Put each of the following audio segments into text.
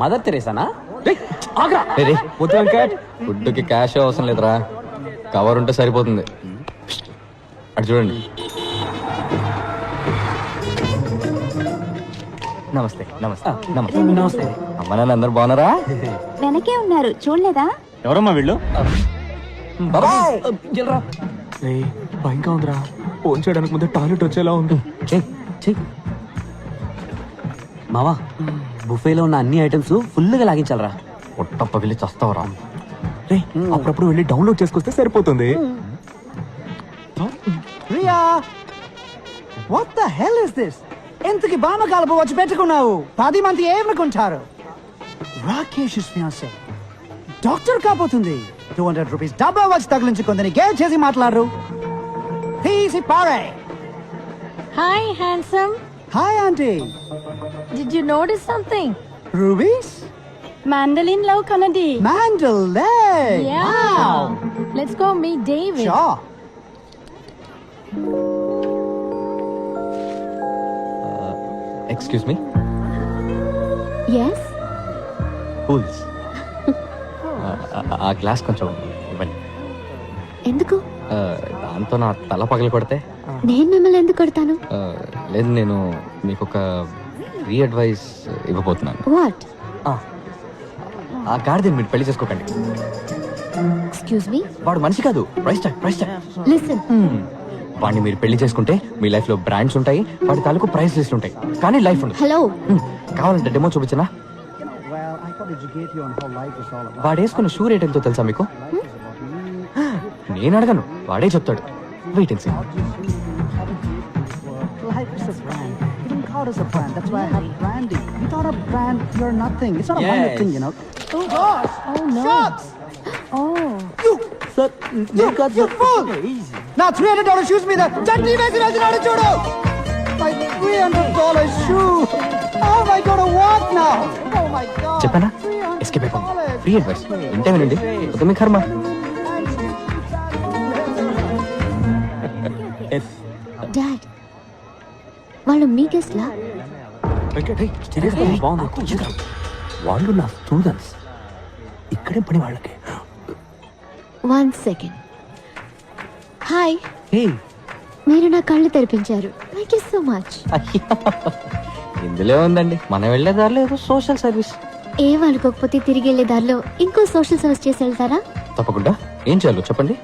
Mother తెరేసానా? వద్దు వెంకట్, ఫుడ్కి cash అవసరం లేదురా, కవర్ ఉంటే సరిపోతుంది. అటు చూడండి. నమస్తే. నమస్తే. నమస్తే. నమస్తే. అమ్మ నాన్న అందరు బాగున్నారా? వెనకే ఉన్నారు, చూడలేదా? ఎవరమ్మా వీళ్ళు? భయంగా ఉందిరా, ఫోన్ చేయడానికి ముందే టాయిలెట్ వచ్చేలా ఉంది. మావా, బుఫేలో ఉన్న అన్ని ఐటమ్స్ ఫుల్గా లాగించాలరా. పొట్ట పగిలి చస్తావరా. రే, అప్పుడప్పుడు వెళ్ళి డౌన్లోడ్ చేసుకొస్తే సరిపోతుంది. Riya, what the hell is this? ఎంతకి బామ కలుపు వచ్చి పెట్టుకున్నావు? 10 మంది ఏమనుకుంటారు? రాకేష్ ఫియాన్సే డాక్టర్ కాబోతుంది. 200 రూపీస్ డబ్బా వచ్చి తగిలించుకుందని గేమ్ చేసి మాట్లాడరు. తీసి పారే. Hi handsome. Hi aunty. Did you notice something? Rubies Mandolin love Kanadi. Mandalay. Yeah. Wow. Let's go meet David. Sure. Excuse me. Yes. Cools. ఆ గ్లాస్ కొంచెం ఇవ్వండి. ఎందుకు? దాంతో నా తల పగలు కొడితే. నేను మిమ్మల్ని ఎందుకు కొడతాను? లేదు, నేను మీకు ఒక ఫ్రీ అడ్వైస్ ఇవ్వబోతున్నాను. వాట్? ఆ గాడిదని మీరు పెళ్లి చేసుకోకండి. Excuse me. వాడు మనిషి కాదు, ప్రైస్ ట్యాగ్. లిసన్. వాడిని మీరు పెళ్లి చేసుకుంటే మీ లైఫ్ లో బ్రాండ్స్ ఉంటాయి, వాడి తాలూకు ప్రైస్ లిస్ట్ ఉంటాయి, కానీ లైఫ్ ఉండదు. హలో. కావాలంటే demo చూపించనా? Well, I thought educate you on how life is all about. వాడు వేసుకున్న షూ రేట్ ఎంతో తెలుసా మీకు? నేను అడగను, వాడే చెప్తాడు. Wait and see. Life is a brand. You don't call it a brand. That's why I have branding. Without a brand, you're nothing. It's not a minor thing, you know. Oh gosh! Oh no. Shots! Oh. You fool! Now $300 shoes మీద చట్నీ వేసి రాసినాడు చూడు. My $300 shoe. How am I going to walk now? Oh my God. చెప్పానా? Escape అయిపోయింది. Free advice ఇంటే వినండి, ఒక మీ కర్మ. Dad, వాళ్ళు మీ గెస్ట్లా? వాళ్ళు నా స్టూడెంట్స్, ఇక్కడే పని వాళ్ళకి. 1 second. హాయ్. హే, మీరు నా కళ్ళు తెరిపించారు. Thank you so much. ఇందులో ఉందండి, మనం వెళ్ళే దారిలో ఏదో సోషల్ సర్వీస్. ఏం అనుకోకపోతే తిరిగి వెళ్ళే దారిలో ఇంకో సోషల్ సర్వీస్ చేసి వెళ్తారా? తప్పకుండా. ఏం చేయాలో చెప్పండి.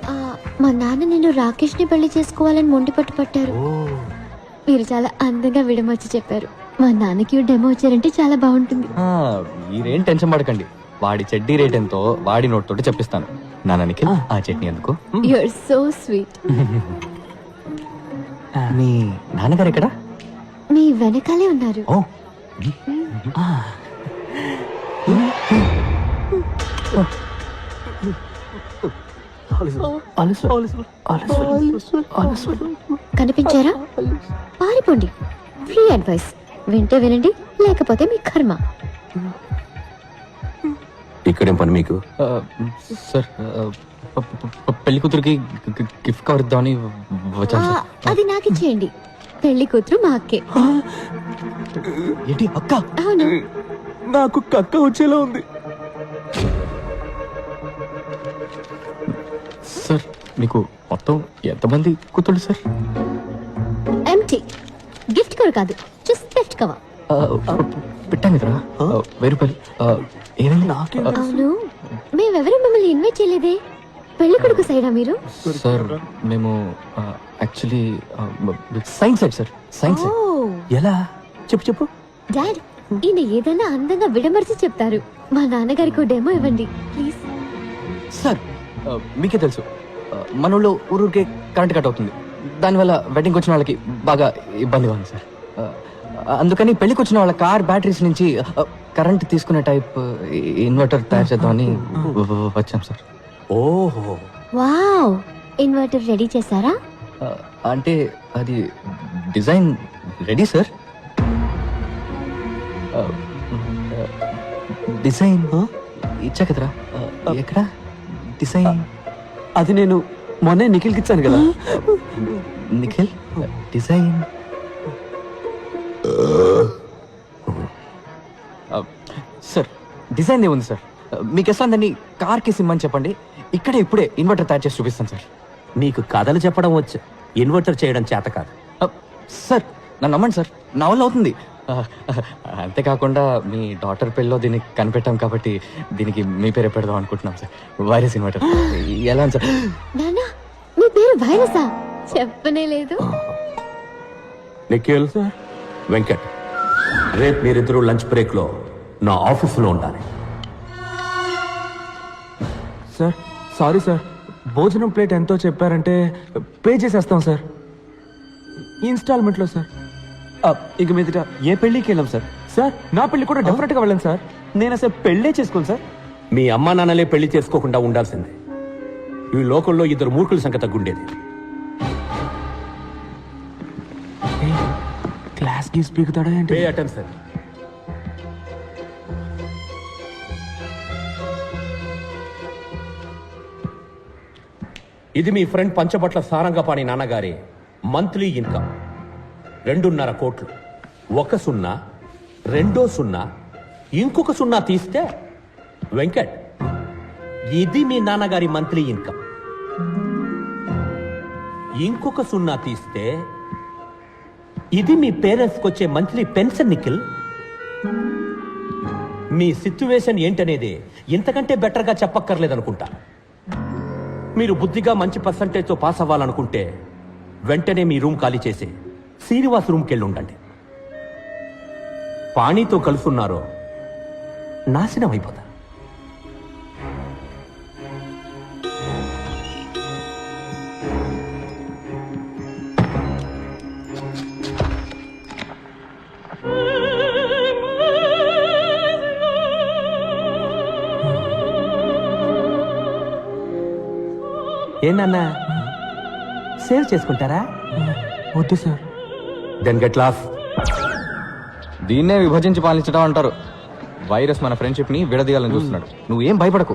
మా నాన్న నేను రాకేష్ ని పెళ్లి చేసుకోవాలని మొండి పట్టారు. మీరు చాలా అందంగా విడమర్చి చెప్పారు. మా నాన్నకి డెమో వచ్చారంటే చాలా బాగుంటుంది. మీరేం టెన్షన్ పడకండి, వాడి చెడ్డీ రేట్ ఎంతో వాడి నోట్ తోటి చెప్పిస్తాను. నాన్నకి ఆ చట్నీ ఎందుకు? You are so sweet. మీ నాన్నగారు ఎక్కడ? మీ వెనకాలే ఉన్నారు. ఓ, కనిపించారా? పారిపోండి. ఫ్రీ అడ్వైస్ వింటే వినండి, లేకపోతే మీ కర్మ. ఇక్కడేం పని మీకు? సార్, పెళ్లి కూతురికి గిఫ్ట్ కవర్ ఇద్దామని వచ్చాను సార్. అది నాకు ఇచ్చేయండి. పెళ్లి కూతురు మా అక్కే. ఏంటి అక్క? అవును. నాకు కక్క వచ్చేలా ఉంది. సార్, మీకు మొత్తం ఎంతమంది కూతుళ్ళు సార్? ఎంటీ. గిఫ్ట్ కవర్ కాదు, జస్ట్ గిఫ్ట్ కవర్. పెట్టాను కదరా, 1000 రూపాయలు. ఏమైంది? అవును, మేమెవరూ మిమ్మల్ని ఇన్వైట్ చేయలేదే. పెళ్లి కొడుకు సైడా మీరు? సార్, మేము actually science side sir, science side. ఎలా? చెప్పు. డాడ్, ఈయన ఏదైనా అందంగా విడమర్చి చెప్తారు. మా నాన్నగారికి డెమో ఇవ్వండి ప్లీజ్. సార్, మీకే తెలుసు మన ఊళ్ళో ఊరికే కరెంట్ కట్ అవుతుంది. దానివల్ల వెడ్డింగ్ వచ్చిన వాళ్ళకి బాగా ఇబ్బందిగా ఉంది సార్. అందుకని పెళ్లికి వచ్చిన వాళ్ళ కార్ బ్యాటరీస్ నుంచి కరెంట్ తీసుకునే టైప్ ఇన్వర్టర్ తయారు చేద్దామని వచ్చాం సార్. ఓహో, వావ్. ఇన్వర్టర్ రెడీ చేశారా? అంటే అది డిజైన్ రెడీ సార్. డిజైన్ ఇచ్చా కదరా. ఎక్కడ డిజైన్? అది నేను మొన్నే నిఖిల్కి ఇచ్చాను కదా. నిఖిల్ డిజైన్. సార్, డిజైన్ ఏముంది సార్? మీకు ఎట్లా దాన్ని కార్కి సిమ్మని చెప్పండి, ఇక్కడే ఇప్పుడే ఇన్వర్టర్ తయారు చేసి చూపిస్తాను సార్. నీకు కథలు చెప్పడం వచ్చు, ఇన్వర్టర్ చేయడం చేత కాదు. సార్ నన్ను నమ్మండి సార్, నా వల్ల అవుతుంది. అంతేకాకుండా మీ డాటర్ పెళ్ళిలో దీన్ని కనిపెట్టాం కాబట్టి దీనికి మీ పేరే పెడదాం అనుకుంటున్నాం సార్, వైరస్ ఇన్వర్టర్. ఎలా సార్? నానా మీ పేరు వైరసా? చెప్పనే లేదు. నిఖిల్, వెంకట్, రేపు మీరిద్దరూ లంచ్ బ్రేక్ లో నా ఆఫీసులో ఉండాలి. సార్ సారీ సార్, భోజనం ప్లేట్ ఎంతో చెప్పారంటే పే చేసేస్తాం సార్, ఇన్స్టాల్మెంట్లో సార్. ఇక మీదట ఏ పెళ్లికి వెళ్ళాం సార్? సార్ నా పెళ్లి కూడా డెఫినెట్ గా వెళ్ళండి సార్. నేను అసలు పెళ్ళే చేసుకోను సార్. మీ అమ్మా నాన్నలే పెళ్లి చేసుకోకుండా ఉండాల్సిందే. ఈ లోకంలో ఇద్దరు మూర్ఖుల సంఖ్య తగ్గుండేది. క్లాస్ గీస్ పీకుతాడా ఏంటి? Pay attention. ఇది మీ ఫ్రెండ్ పంచబట్ల సారంగపాణి నాన్నగారి మంత్లీ ఇన్కమ్ 2.5 కోట్లు. 1 సున్నా, 2 సున్నా, ఇంకొక సున్నా తీస్తే వెంకట్, ఇది మీ నాన్నగారి మంత్లీ ఇన్కమ్. ఇంకొక సున్నా తీస్తే ఇది మీ పేరెంట్స్కి వచ్చే మంత్లీ పెన్షన్. నిఖిల్, మీ సిచ్యువేషన్ ఏంటనేది ఇంతకంటే బెటర్గా చెప్పక్కర్లేదనుకుంటా. మీరు బుద్ధిగా మంచి పర్సంటేజ్తో పాస్ అవ్వాలనుకుంటే వెంటనే మీ రూమ్ ఖాళీ చేసి శ్రీనివాస్ రూమ్కి వెళ్ళి ఉండండి. పాణితో కలుసున్నారో నాశనం అయిపోతా. ఏంటన్నా సేవ్ చేసుకుంటారా? వద్దు సార్. Then get lost. దీన్నే విభజించి పాలించడం అంటారు. వైరస్ మన ఫ్రెండ్షిప్ ని విడదీయాలని చూస్తున్నాడు. నువ్వేం భయపడకు.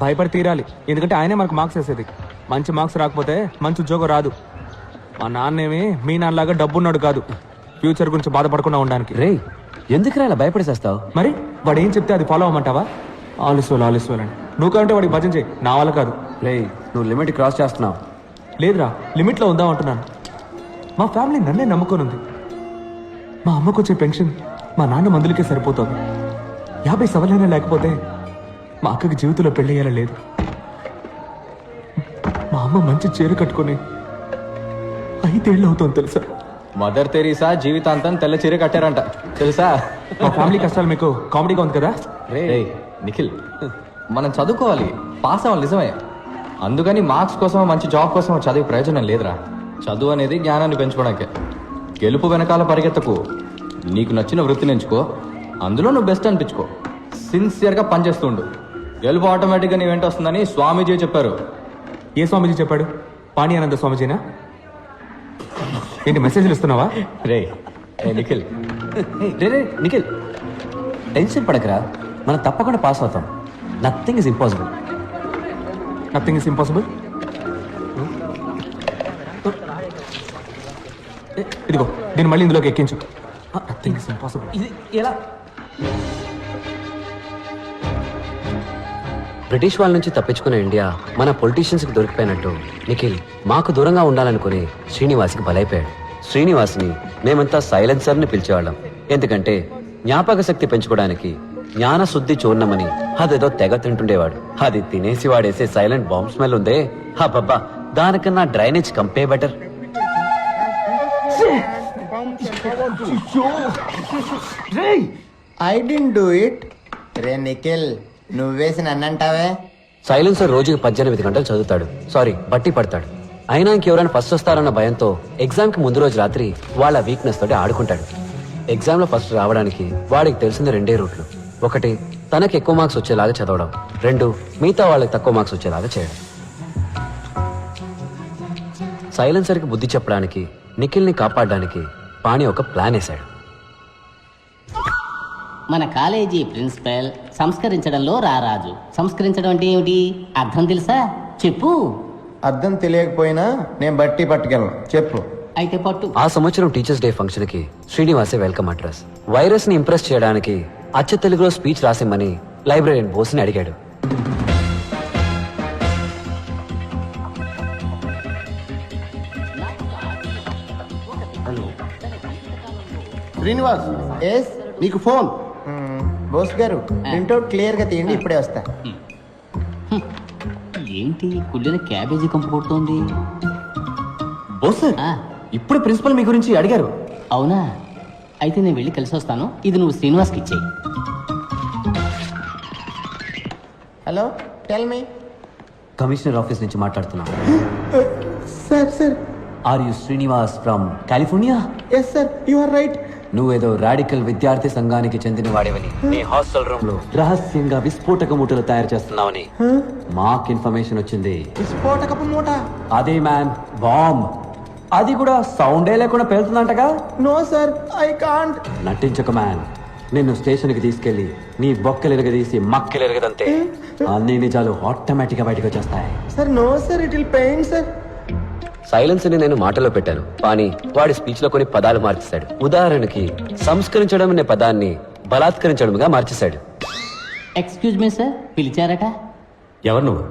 భయపడి తీరాలి, ఎందుకంటే ఆయనే మనకు మార్క్స్ వేసేది. మంచి మార్క్స్ రాకపోతే మంచి ఉద్యోగం రాదు. మా నాన్నేమి మీ నాన్నలాగా డబ్బున్నాడు కాదు, ఫ్యూచర్ గురించి బాధపడకుండా ఉండడానికి. రే, ఎందుకు ఇలా భయపడేసేస్తావు? మరి వాడు ఏం చెప్తే అది ఫాలో అవ్వమంటావా? ఆలస్వాలు అని నువ్వు కావంటే వాడికి భజన చేయి, నా వల్ల కాదు. రే, నువ్వు లిమిట్ క్రాస్ చేస్తున్నావు. లేదురా, లిమిట్లో ఉందాం అంటున్నాను. మా ఫ్యామిలీ నన్నే నమ్ముకొని ఉంది. మా అమ్మకు వచ్చే పెన్షన్ మా నాన్న మందులకే సరిపోతుంది. 50 సవలైనా లేకపోతే మా అక్కకి జీవితంలో పెళ్ళయ్యేలా లేదు. మా అమ్మ మంచి చీర కట్టుకొని 5 ఏళ్ళు అవుతుంది తెలుసా? మదర్ తెరీసా జీవితాంతం తెల్ల చీర కట్టారంట తెలుసా? మా ఫ్యామిలీ కష్టాలు మీకు కామెడీగా ఉంది కదా? రే నిఖిల్, మనం చదువుకోవాలి, పాస్ అవ్వాలి నిజమే. అందుకని మార్క్స్ కోసం మంచి జాబ్ కోసం చదివే ప్రయోజనం లేదురా. చదువు అనేది జ్ఞానాన్ని పెంచుకోవడానికే. గెలుపు వెనకాల పరిగెత్తకు. నీకు నచ్చిన వృత్తిని ఎంచుకో, అందులో నువ్వు బెస్ట్ అనిపించుకో, సిన్సియర్గా పనిచేస్తూ ఉండు. గెలుపు ఆటోమేటిక్గా నీ వెంట వస్తుందని స్వామీజీ చెప్పారు. ఏ స్వామీజీ చెప్పాడు? పాణియానంద స్వామీజీనా? ఏంటి మెసేజ్లు ఇస్తున్నావా? రే నిఖిల్, రే నిఖిల్, టెన్షన్ పడకరా, మనం తప్పకుండా పాస్ అవుతాం. Nothing is impossible. Nothing is impossible. ఇదిగో దీన్ని మళ్ళీ ఇందులోకి ఎక్కించు. Nothing is impossible. ఇది ఎలా? బ్రిటిష్ వాళ్ళ నుంచి తప్పించుకున్న ఇండియా మన పొలిటీషియన్స్కి దొరికిపోయినట్టు నిఖిల్ మాకు దూరంగా ఉండాలనుకుని శ్రీనివాస్కి బలైపోయాడు. శ్రీనివాస్ని మేమంతా సైలెన్సర్ని పిలిచేవాళ్ళం. ఎందుకంటే జ్ఞాపక శక్తి పెంచుకోవడానికి జ్ఞాన శుద్ధి చూర్ణమని అదేదో తెగ తింటుండేవాడు. అది తినేసి వాడేసే సైలెంట్ బాంబ్ స్మెల్ ఉందే, హబ్బబ్బా, దానికన్నా డ్రైనేజ్ కంపే better. I don't do it. రే నిఖిల్, నువ్వేసి నన్నంటావే? సైలెన్సర్ రోజుకి 18 గంటలు చదువుతాడు, సారీ బట్టి పడతాడు. అయినా ఇంకెవరైనా ఫస్ట్ వస్తారన్న భయంతో ఎగ్జామ్ కి ముందు రోజు రాత్రి వాళ్ళ వీక్నెస్ తోటి ఆడుకుంటాడు. ఎగ్జామ్ లో ఫస్ట్ రావడానికి వాడికి తెలిసిన 2 రూట్లు. 1, తనకి ఎక్కువ మార్క్స్ వచ్చేలాగా చదవడం. 2, మిగతా వాళ్ళకి తక్కువ మార్క్స్ వచ్చేలాగా చేయడం. సైలెన్సర్ కి బుద్ధి చెప్పడానికి, నిఖిల్ ని కాపాడడానికి పాణి ఒక ప్లాన్ వేశాడు. మన కాలేజీ ప్రిన్సిపల్ సంస్కరించడంలో రారాజు. సంస్కరించడం అంటే ఏమిటి? అర్థం తెలుసా? చెప్పు. అర్థం తెలియకపోయినా నేను బట్టి పట్టుకెళ్ళను, చెప్పు. అయితే పట్టు. ఆ సంవత్సరం టీచర్స్ డే ఫంక్షన్ కి శ్రీనివాసే వెల్కమ్ అడ్రస్. వైరస్ ని ఇంప్రెస్ చేయడానికి అచ్చ తెలుగులో స్పీచ్ రాసిమ్మని లైబ్రరీయన్ బోస్ని అడిగాడు. శ్రీనివాస్ ఎస్ నీకు ఫోన్. బోస్ గారు ప్రింట్అవుట్ క్లియర్ గా తీయండి, ఇప్పుడే వస్తా. ఏంటి కుళ్ళిన క్యాబేజీ కంపు కొడుతోంది? బోస్ సార్, ఆ, ఇప్పుడు ప్రిన్సిపల్ మీ గురించి అడిగారు. అవునా? అయితే నేను వెళ్ళి కలిసి వస్తాను. ఇది నువ్వు శ్రీనివాస్కి ఇచ్చేయి. Hello, tell me. Commissioner office నుంచి మాట్లాడుతున్నా. Sir sir, are you Srinivas from California? Yes sir, you are right. నువ్వేదో రాడికల్ విద్యార్థి సంఘానికి చెందిన వాడివని, నీ హాస్టల్ రూమ్ లో రహస్యంగా విస్ఫోటక మూటలు తయారు చేస్తున్నావని మాకు ఇన్ఫర్మేషన్ వచ్చింది. విస్ఫోటకపు మూట? అదే మ్యాన్, బాంబ్. అది కూడా సౌండే లేకుండా పేలుతుందంటగా. No sir, I can't. నటించక మ్యాన్. నిన్ను స్టేషన్ కి తీసుకెళ్లి నీ బొక్కలు ఎరగదీసి మక్కలు ఎరగదంతే అన్ని నిజాలు ఆటోమేటిక్ గా బయటకు వచ్చేస్తాయి. Sir no sir, it will pain sir. Silence ని నేను మాటలో పెట్టాను, కానీ వాడి స్పీచ్ లో కొన్ని పదాలు మార్చేశాడు. ఉదాహరణకి సంస్కరించడం అనే పదాన్ని బలాత్కరించడంగా మార్చేశాడు. ఎక్స్క్యూజ్ మీ సార్, పిలిచారట? ఎవరు నువ్వు?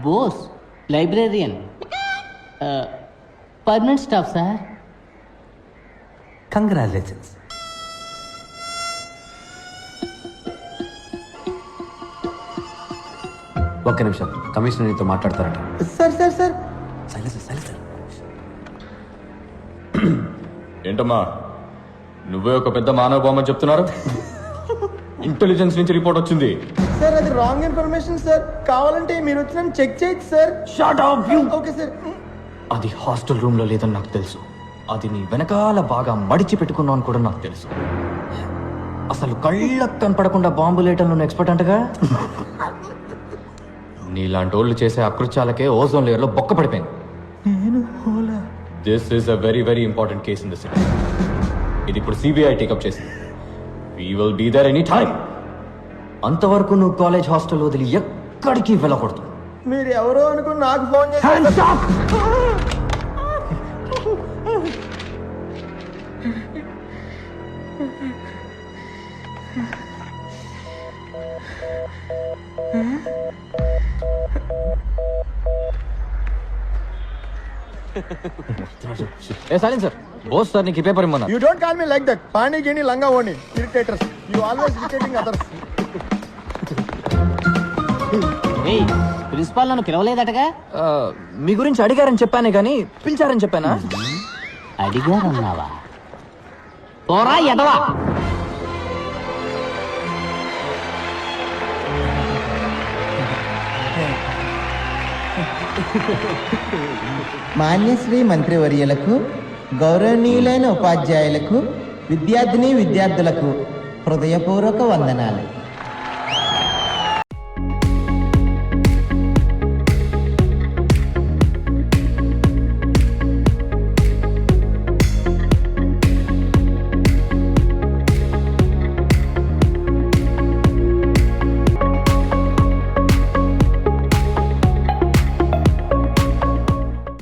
Bose, librarian, permanent staff sir. Congratulations. ఒక్క నిమిషం, కమిషనర్ నీతో మాట్లాడతారట. సార్ సార్ సార్, ఏంటమ్మా నువ్వే ఒక పెద్ద మానవ బొమ్మ చెప్తున్నారు? ఇంటెలిజెన్స్ నుంచి రిపోర్ట్ వచ్చింది. సార్ అది రాంగ్ ఇన్ఫర్మేషన్ సార్. కావాలంటే మీరు వచ్చి నన్ను చెక్ చేయొచ్చు sir. Shut up, you! Okay sir. అది హాస్టల్ రూమ్ లో లేదని నాకు తెలుసు. అది నీ వెనకాల బాగా మడిచి పెట్టుకున్నావు అని కూడా నాకు తెలుసు. అసలు కళ్ళకు కనపడకుండా బాంబు లేయటంలో నువ్వు ఎక్స్పర్ట్ అంటగా. నీలాంటి వాళ్ళు చేసే అకృత్యాలకే ఓజోన్ లేయర్ లో బొక్క పడిపోయింది. This is a very very important case in the city. ఇది ఇప్పుడు సిబిఐ టేకప్ చేసింది. We will be there any time. అంతవరకు నువ్వు కాలేజ్ హాస్టల్ వదిలి ఎక్కడికి వెళ్ళకూడదు. మీరు ఎవరో అనుకుని నాకు ఫోన్ చేశారు. ఏ సైలెన్స్ సార్, బోస్ సార్ నీకు ఈ paper ఇమ్మన్నా. You don't call me like that. Pani Gini Langa Oni. Irritators. You always irritating others. ఏయ్, ప్రిన్సిపాల్ నన్ను పిలవలేదటగా? మీ గురించి అడిగారని చెప్పానే కానీ పిలిచారని చెప్పానా? అడిగారన్నావా? పోరా ఎదవా. మాన్యశ్రీ మంత్రివర్యులకు, గౌరవనీయులైన ఉపాధ్యాయులకు, విద్యార్థిని విద్యార్థులకు హృదయపూర్వక వందనాలు.